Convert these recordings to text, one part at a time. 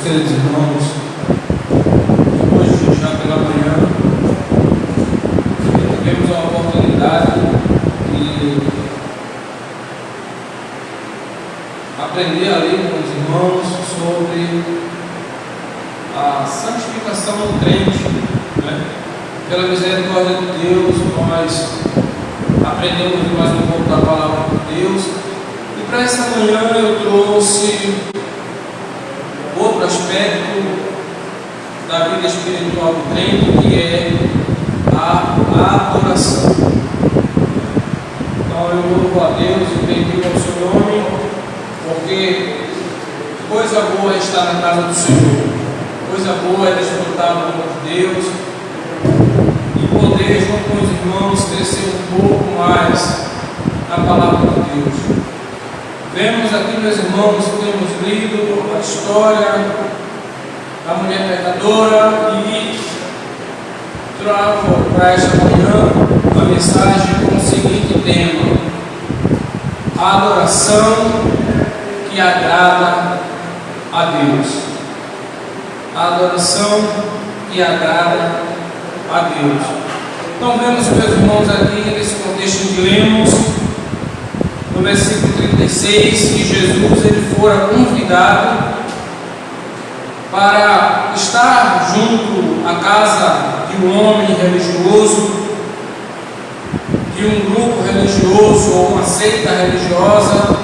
queridos irmãos, hoje, já pela manhã, tivemos a oportunidade de aprender ali com os irmãos sobre a santificação do crente, né? Pela misericórdia de Deus, nós aprendemos mais um pouco da palavra de Deus. E para essa manhã eu trouxe outro aspecto da vida espiritual do crente, que é a adoração. Então eu louvo a Deus e bendigo ao seu nome, porque coisa boa é estar na casa do Senhor, coisa boa é desfrutar do amor de Deus e poder, junto com os irmãos, crescer um pouco mais na palavra de Deus. Vemos aqui, meus irmãos, temos lido a história da mulher pecadora e trago para esta manhã a mensagem com o seguinte tema: a adoração que agrada a Deus. A adoração que agrada a Deus. Então vemos, meus irmãos, aqui nesse contexto que lemos, no versículo 36, que Jesus ele fora convidado para estar junto à casa de um homem religioso, de um grupo religioso ou uma seita religiosa,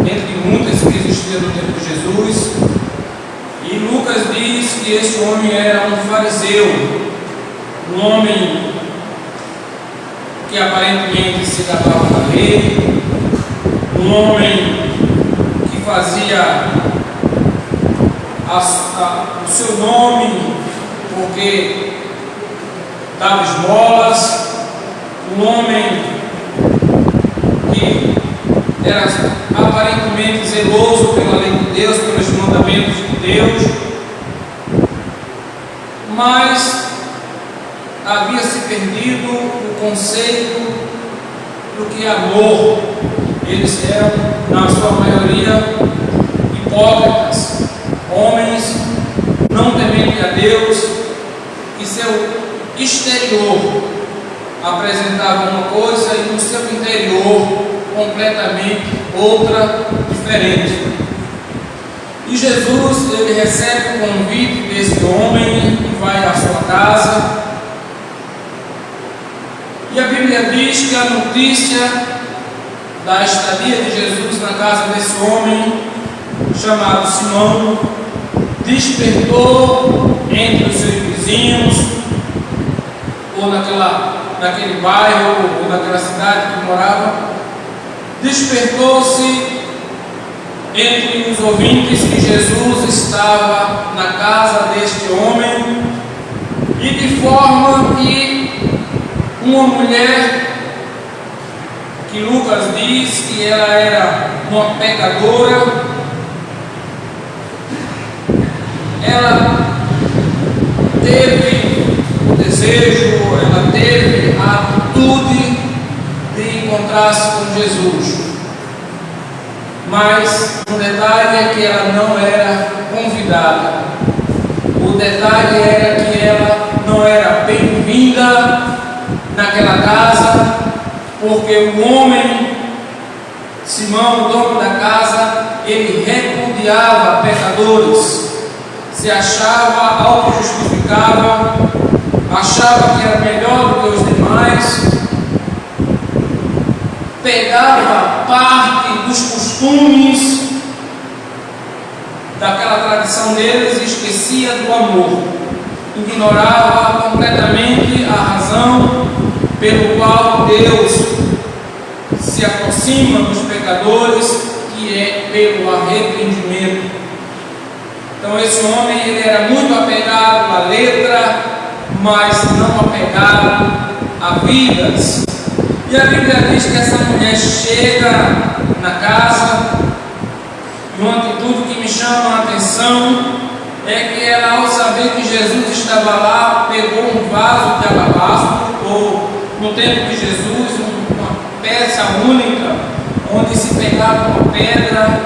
entre muitas que existiam no tempo de Jesus. E Lucas diz que esse homem era um fariseu, um homem que aparentemente se gabava da lei, um homem que fazia o seu nome porque dava esmolas, um homem que era aparentemente zeloso pela lei de Deus, pelos mandamentos de Deus, mas havia se perdido o conceito do que é amor. Eles eram, na sua maioria, hipócritas, homens não tementes a Deus, que seu exterior apresentava uma coisa e no seu interior completamente outra, diferente. E Jesus ele recebe o convite desse homem e vai à sua casa. E a Bíblia diz que a notícia da estadia de Jesus na casa desse homem, chamado Simão, despertou entre os seus vizinhos, ou naquele bairro, ou naquela cidade que morava, despertou-se entre os ouvintes que Jesus estava na casa deste homem, e de forma que uma mulher, que Lucas diz que ela era uma pecadora, ela teve o desejo, ela teve a atitude de encontrar-se com Jesus. Mas o detalhe é que ela não era convidada. O detalhe era que ela não era bem-vinda naquela casa, porque o homem, Simão, o dono da casa, ele repudiava pecadores, se achava auto-justificava, achava que era melhor do que os demais, pegava parte dos costumes daquela tradição deles e esquecia do amor, ignorava completamente a razão pelo qual Deus se aproxima dos pecadores, que é pelo arrependimento. Então esse homem ele era muito apegado à letra, mas não apegado a vidas. E a Bíblia diz que essa mulher chega na casa, e uma atitude que me chama a atenção é que ela, ao saber que Jesus estava lá, pegou um vaso de alabastro, ou no tempo de Jesus, uma peça única, onde se pegava uma pedra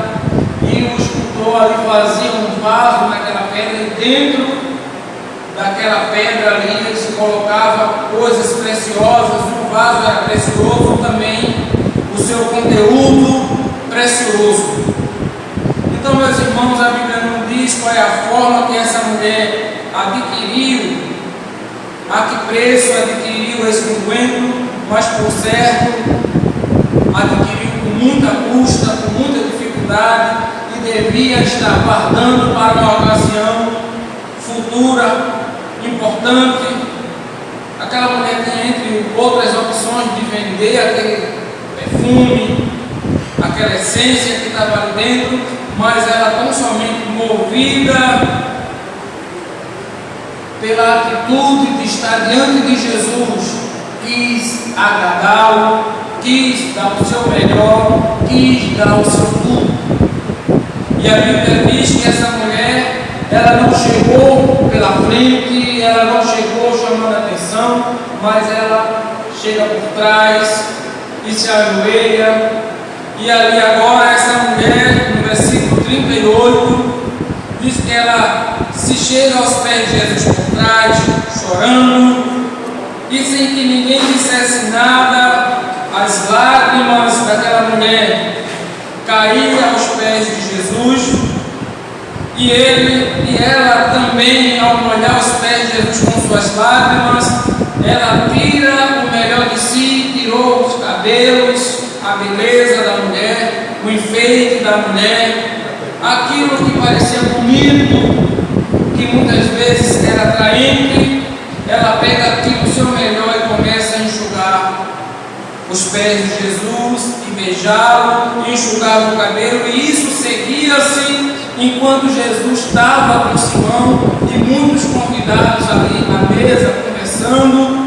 e o escultor Senhor ali fazia um vaso naquela pedra e dentro daquela pedra ali se colocava coisas preciosas. O vaso era precioso também, o seu conteúdo precioso. Então, meus irmãos, a Bíblia não diz qual é a forma que essa mulher adquiriu, a que preço adquiriu esse unguento, mas por certo adquiriu com muita custa, com muita dificuldade, e devia estar guardando para uma ocasião futura, importante. Aquela mulher tinha, entre outras opções, de vender aquele perfume, aquela essência que estava ali dentro, mas ela tão somente movida pela atitude de estar diante de Jesus, quis agradá-lo, quis dar o seu melhor, quis dar o seu tudo. E a Bíblia diz que essa mulher, ela não chegou pela frente, ela não chegou chamando a atenção, mas ela chega por trás e se ajoelha. E ali agora essa mulher, no versículo 38, diz que ela se chega aos pés de Jesus por trás, chorando, e sem que ninguém dissesse nada, as lágrimas daquela mulher caíam aos pés de Jesus, e ela também, ao molhar os pés de Jesus com suas lágrimas, ela tira o melhor de si, tirou os cabelos, a beleza da mulher, o enfeite da mulher, aquilo que parecia bonito, que muitas vezes era atraente. Ela pega aquilo, o seu melhor, e começa a enxugar os pés de Jesus, e beijá-lo, e enxugar o cabelo, e isso seguia-se enquanto Jesus estava com Simão e muitos convidados ali à mesa, conversando.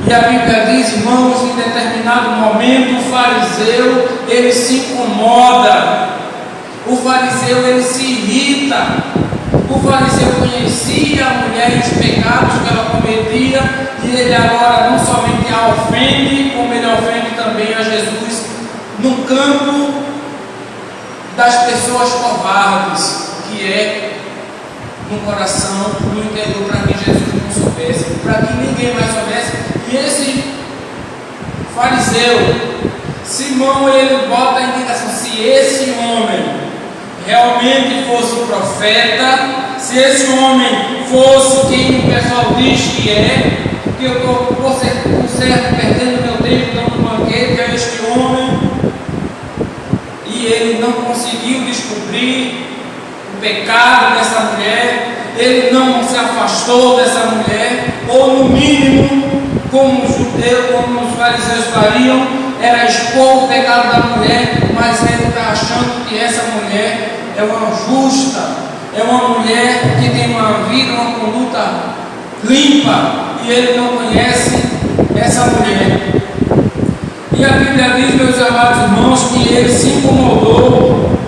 E a Bíblia diz, irmãos, em determinado momento o fariseu, ele se incomoda, o fariseu, ele se irrita. O fariseu conhecia a mulher e os pecados que ela cometia, e ele agora não somente a ofende, como ele ofende também a Jesus no campo das pessoas covardes, que é no coração, no interior, para que Jesus não soubesse, para que ninguém mais soubesse. E esse fariseu, Simão, ele bota a indicação: se esse homem realmente fosse profeta, se esse homem fosse quem o pessoal diz que é, que eu estou por certo perdendo meu tempo dando banquete a este homem, e ele não conseguiu descobrir o pecado dessa mulher, ele não se afastou dessa mulher, ou no mínimo, como os judeus, como os fariseus fariam, era expor o pecado da mulher, mas ele está achando que essa mulher é uma justa, é uma mulher que tem uma vida, uma conduta limpa, e ele não conhece essa mulher. E a Bíblia diz, meus amados irmãos, que ele se incomodou,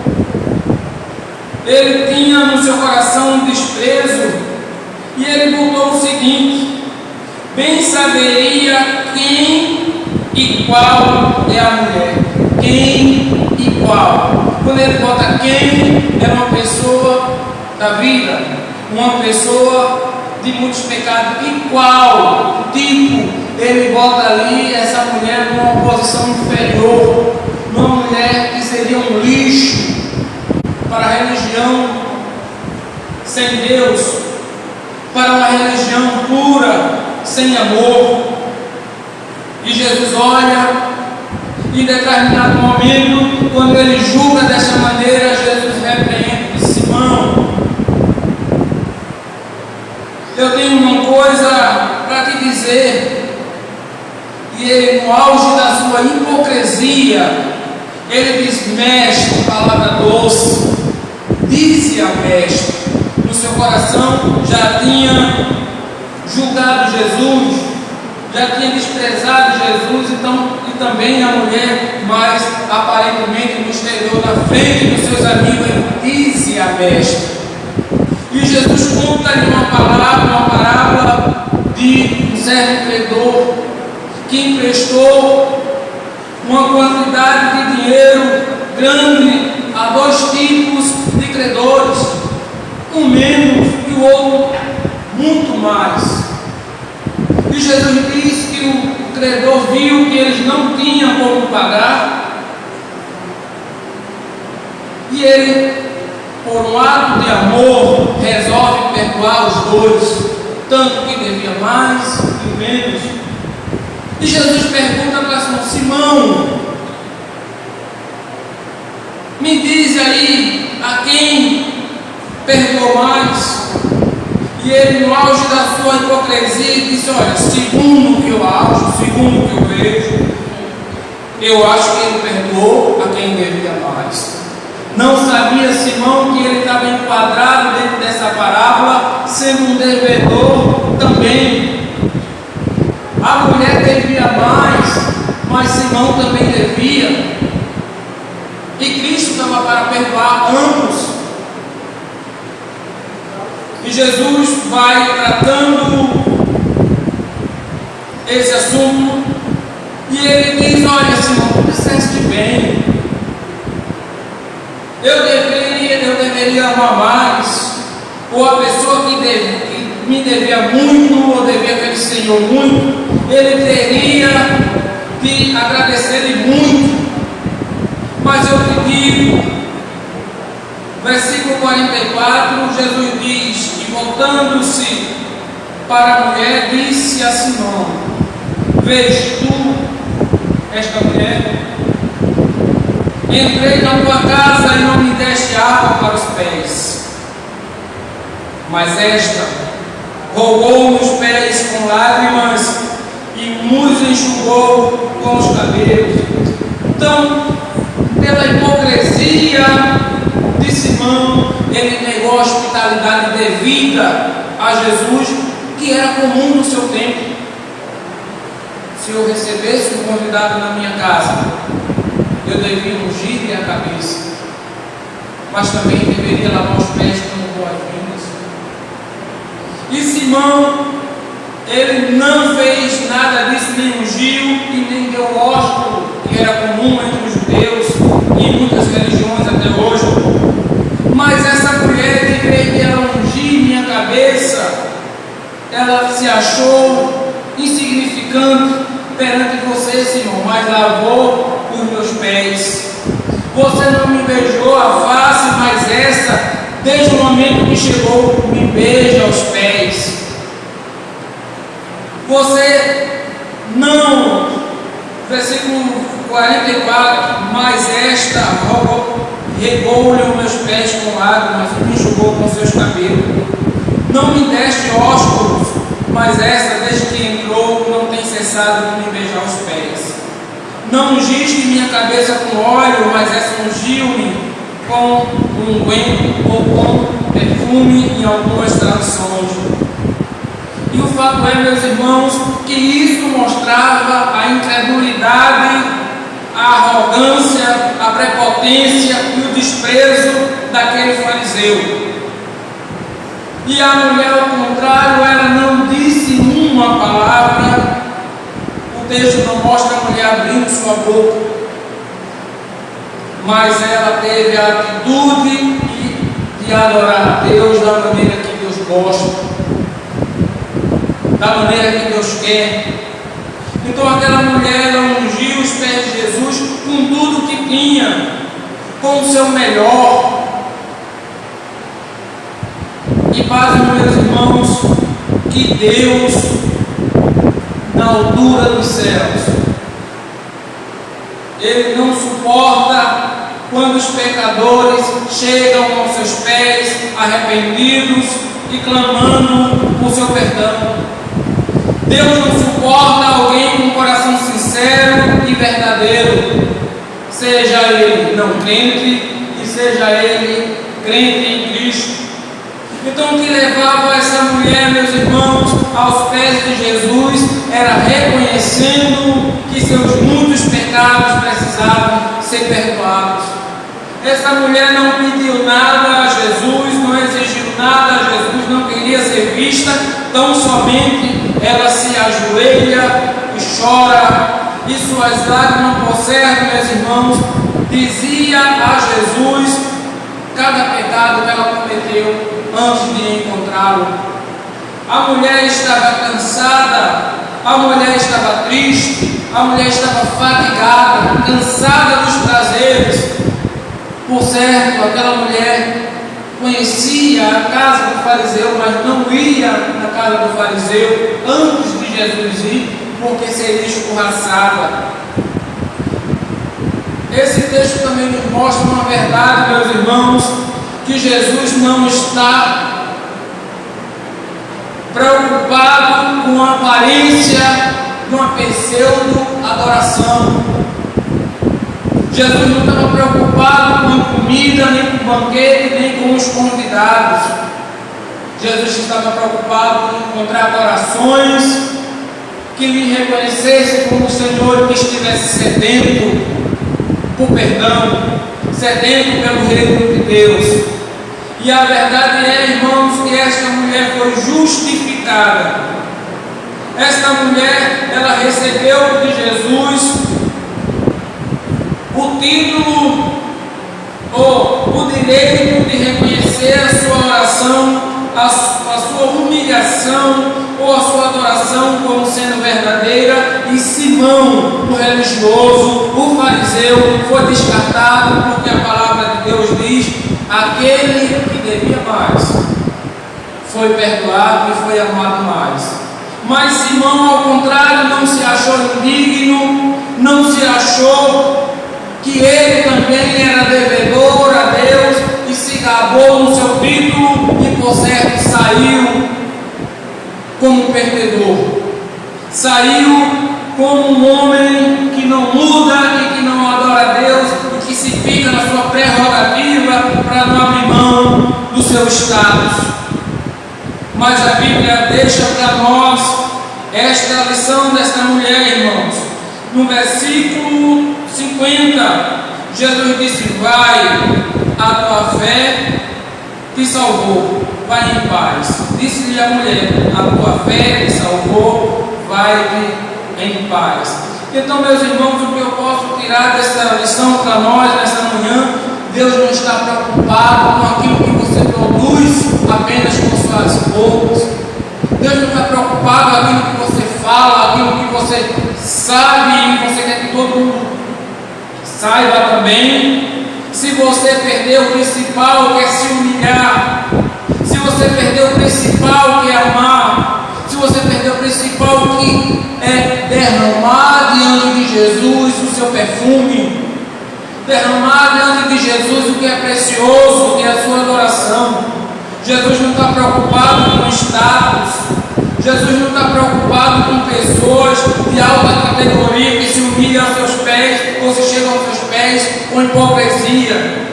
ele tinha no seu coração um desprezo, e ele botou o seguinte: bem saberia quem e qual é a mulher. Quem e qual. Quando ele bota quem, é uma pessoa da vida, uma pessoa de muitos pecados. E qual tipo, ele bota ali essa mulher numa posição inferior, uma mulher que seria um lixo para a religião sem Deus, para uma religião pura, sem amor. E Jesus olha, e em determinado momento, quando ele julga dessa maneira, Jesus repreende: Simão, eu tenho uma coisa para te dizer. E ele, no auge da sua hipocrisia, ele diz: mestre, palavra doce, disse ao mestre. No seu coração já tinha julgado Jesus, já tinha desprezado Jesus, então, e também a mulher, mas aparentemente no exterior, na frente dos seus amigos, ele disse a mestre. E Jesus conta-lhe uma parábola de um certo credor que emprestou uma quantidade de dinheiro grande a 2 E ele, por um ato de amor, resolve perdoar os dois, tanto que devia mais e menos. E Jesus pergunta para Simão: me diz aí a quem perdoou mais? E ele, no auge da sua hipocrisia, disse: olha, segundo o que eu acho, segundo o que eu vejo, eu acho que ele perdoou a quem devia mais. Não sabia Simão que ele estava enquadrado dentro dessa parábola, sendo um devedor também. A mulher devia mais, mas Simão também devia. E Cristo estava para perdoar ambos. E Jesus vai tratando esse assunto. E ele diz: olha, Simão, tu disseste bem. Eu deveria amar mais. Ou a pessoa que me devia muito, ou devia aquele Senhor muito, ele teria de agradecer-lhe muito. Mas eu te digo, versículo 44, Jesus diz, e voltando-se para a mulher, disse a Simão: vês tu esta mulher? Entrei na tua casa e não me deste água para os pés, mas esta rogou os pés com lágrimas e nos enxugou com os cabelos. Então, pela hipocrisia de Simão, ele negou a hospitalidade devida a Jesus, que era comum no seu tempo. Se eu recebesse um convidado na minha casa, eu devia ungir-lhe a cabeça, mas também deveria lavar os pés como boas-vindas. E Simão, ele não fez nada disso, nem ungiu e nem deu ósculo, que era comum entre os judeus e em muitas religiões até hoje. Mas essa mulher, em vez de ela ungir minha cabeça, ela se achou insignificante perante você, Senhor, mas lavou os meus pés. Você não me beijou a face, mas essa, desde o momento que chegou, me beija aos pés. Você não, versículo 44, mas esta regou-lhe os meus pés com água, mas me enxugou com seus cabelos. Não me deste ósculos, mas esta, desde que entrou, não tem cessado de me beijar os pés. Não ungiste minha cabeça com óleo, mas essa ungiu-me com unguento ou com perfume em algumas traduções. E o fato é, meus irmãos, que isso mostrava a incredulidade, a arrogância, a prepotência e o desprezo daquele fariseu. E a mulher, ao contrário, ela não disse uma palavra. O texto não mostra a mulher abrindo sua boca, mas ela teve a atitude de adorar a Deus da maneira que Deus gosta, da maneira que Deus quer. Então aquela mulher, ela ungiu os pés de Jesus com tudo que tinha, com o seu melhor. E pasmem, meus irmãos, que Deus, na altura dos céus, Ele não suporta quando os pecadores chegam aos seus pés arrependidos e clamando por seu perdão. Deus não suporta alguém com um coração sincero e verdadeiro, seja ele não crente e seja ele crente em Cristo. Então o que levava essa mulher, meus irmãos, aos pés de Jesus era reconhecendo que seus muitos pecados precisavam ser perdoados. Essa mulher não pediu nada a Jesus, não exigiu nada a Jesus, não queria ser vista, tão somente ela se ajoelha e chora, e suas lágrimas, por certo, meus irmãos, dizia a Jesus cada pecado que ela cometeu antes de encontrá-lo. A mulher estava cansada, a mulher estava triste, a mulher estava fatigada, cansada dos prazeres. Por certo, aquela mulher conhecia a casa do fariseu, mas não ia na casa do fariseu antes de Jesus ir, porque seria escorraçada. Esse texto também nos mostra uma verdade, meus irmãos, que Jesus não está preocupado com a aparência de uma pseudo-adoração. Jesus não estava preocupado com a comida, nem com o banquete, nem com os convidados. Jesus estava preocupado com encontrar corações que lhe reconhecessem como Senhor, que estivesse sedento por perdão, sedento pelo reino de Deus. E a verdade é, irmãos, que esta mulher foi justificada. Esta mulher, ela recebeu de Jesus o título ou o direito de reconhecer a sua oração, a sua humilhação ou a sua adoração como sendo verdadeira. E Simão, o religioso, o fariseu, foi descartado, porque a palavra de Deus diz: aquele que devia mais foi perdoado e foi amado mais. Mas Simão, ao contrário, não se achou indigno, não se achou que ele também era devedor a Deus e se gabou no seu título e, por certo, saiu como perdedor. Saiu como um homem que não muda e que não adora a Deus e que se fica na sua prerrogativa para não abrir mão do seu status. Mas a Bíblia deixa para nós esta lição desta mulher, irmãos. No versículo 50, Jesus disse: vai, a tua fé te salvou, vai em paz. Disse-lhe a mulher: a tua fé te salvou, vai em paz. Então, meus irmãos, o que eu posso tirar dessa lição para nós nessa manhã? Deus não está preocupado com aquilo que você produz apenas com suas bocas. Deus não está preocupado com aquilo que você fala, aquilo que você sabe e você quer que todo mundo saiba também. Se você perder o principal, que é se humilhar, se você perder o principal, que é amar, se você perder o principal, que é derramar diante de Jesus o seu perfume, derramar diante de Jesus o que é precioso, que é a sua adoração. Jesus não está preocupado com status, Jesus não está preocupado com pessoas de alta categoria que se humilham aos seus pés ou se chegam aos seus pés com hipocrisia.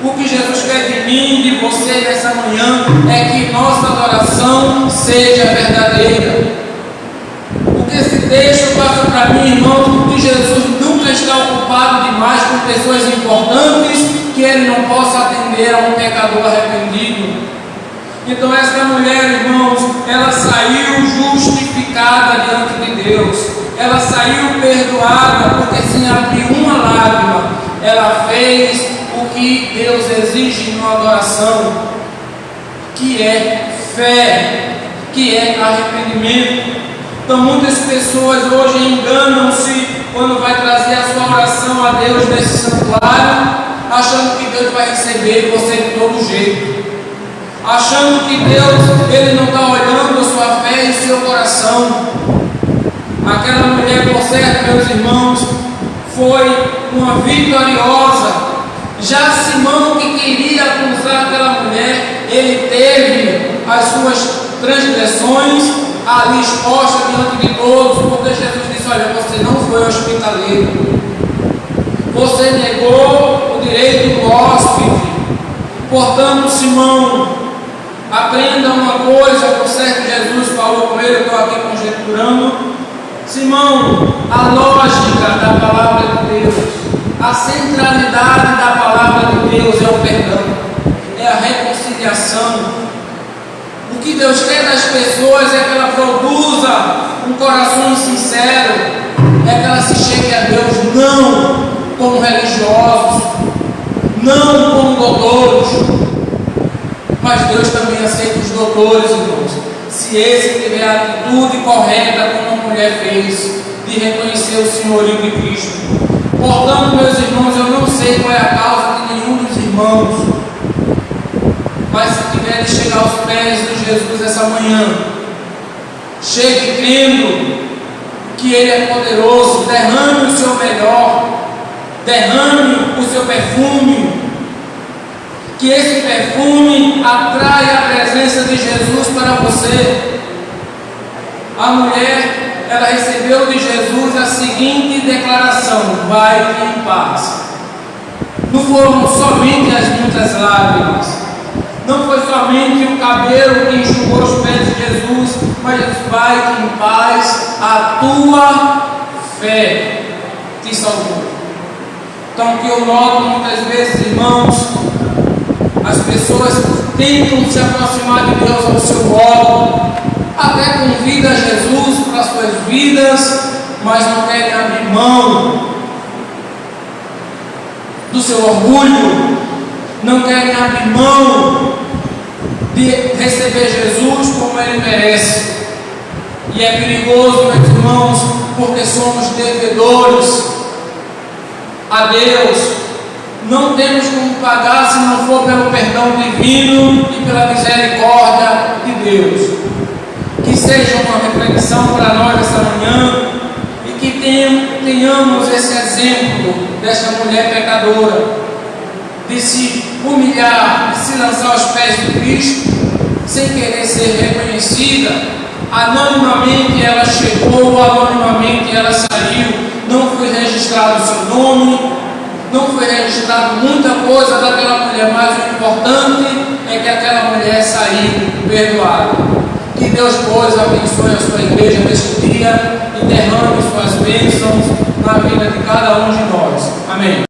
O que Jesus quer de mim, de você nessa manhã, é que nossa adoração seja verdadeira. O que esse texto passa para mim, irmão, que Jesus nunca está ocupado demais com pessoas importantes que ele não possa atender a um pecador arrependido. Então esta mulher, irmãos, ela saiu justificada diante de Deus. Ela saiu perdoada, porque sem abrir uma lágrima, ela fez o que Deus exige em uma adoração, que é fé, que é arrependimento. Então muitas pessoas hoje enganam-se quando vai trazer a sua oração a Deus nesse santuário, achando que Deus vai receber você de todo jeito, achando que Deus, Ele não está olhando a sua fé e o seu coração. Aquela mulher, por certo, meus irmãos, foi uma vitoriosa. Já Simão, que queria acusar aquela mulher, ele teve as suas transgressões ali expostas diante de todos, porque Jesus disse: olha, você não foi hospitaleiro, você negou o direito do hóspede. Portanto, Simão, aprenda uma coisa, por certo Jesus falou com ele, eu estou aqui conjecturando. Simão, a lógica da palavra de Deus, a centralidade da palavra de Deus é o perdão, é a reconciliação. O que Deus quer das pessoas é que ela produza um coração sincero, é que ela se chegue a Deus não como religiosos, não como doutores, mas Deus também aceita os doutores, irmãos, se esse tiver a atitude correta, como a mulher fez, de reconhecer o senhorio de Cristo. Portanto, meus irmãos, eu não sei qual é a causa que nenhum dos irmãos. Mas se quiserem chegar aos pés de Jesus essa manhã, chegue crendo que Ele é poderoso, derrame o seu melhor, derrame o seu perfume, que esse perfume atrai a presença de Jesus para você. A mulher, ela recebeu de Jesus a seguinte declaração: vai em paz. Não foram somente as muitas lágrimas, não foi somente o cabelo que enxugou os pés de Jesus, mas vai em paz, a tua fé te salvou. Então, o que eu noto muitas vezes, irmãos, as pessoas tentam se aproximar de Deus ao seu modo, até convida Jesus para as suas vidas, mas não querem abrir mão do seu orgulho, não querem abrir mão de receber Jesus como Ele merece. E é perigoso, meus irmãos, porque somos devedores a Deus. Não temos como pagar se não for pelo perdão divino e pela misericórdia de Deus. Que seja uma reflexão para nós essa manhã e que tenhamos esse exemplo desta mulher pecadora, de se humilhar, de se lançar aos pés de Cristo, sem querer ser reconhecida. Anonimamente ela chegou, anonimamente ela saiu, não foi registrado o seu nome, não foi registrado muita coisa daquela mulher, mas o importante é que aquela mulher saiu perdoada. Que Deus, pois, abençoe a sua igreja neste dia e derrame suas bênçãos na vida de cada um de nós. Amém.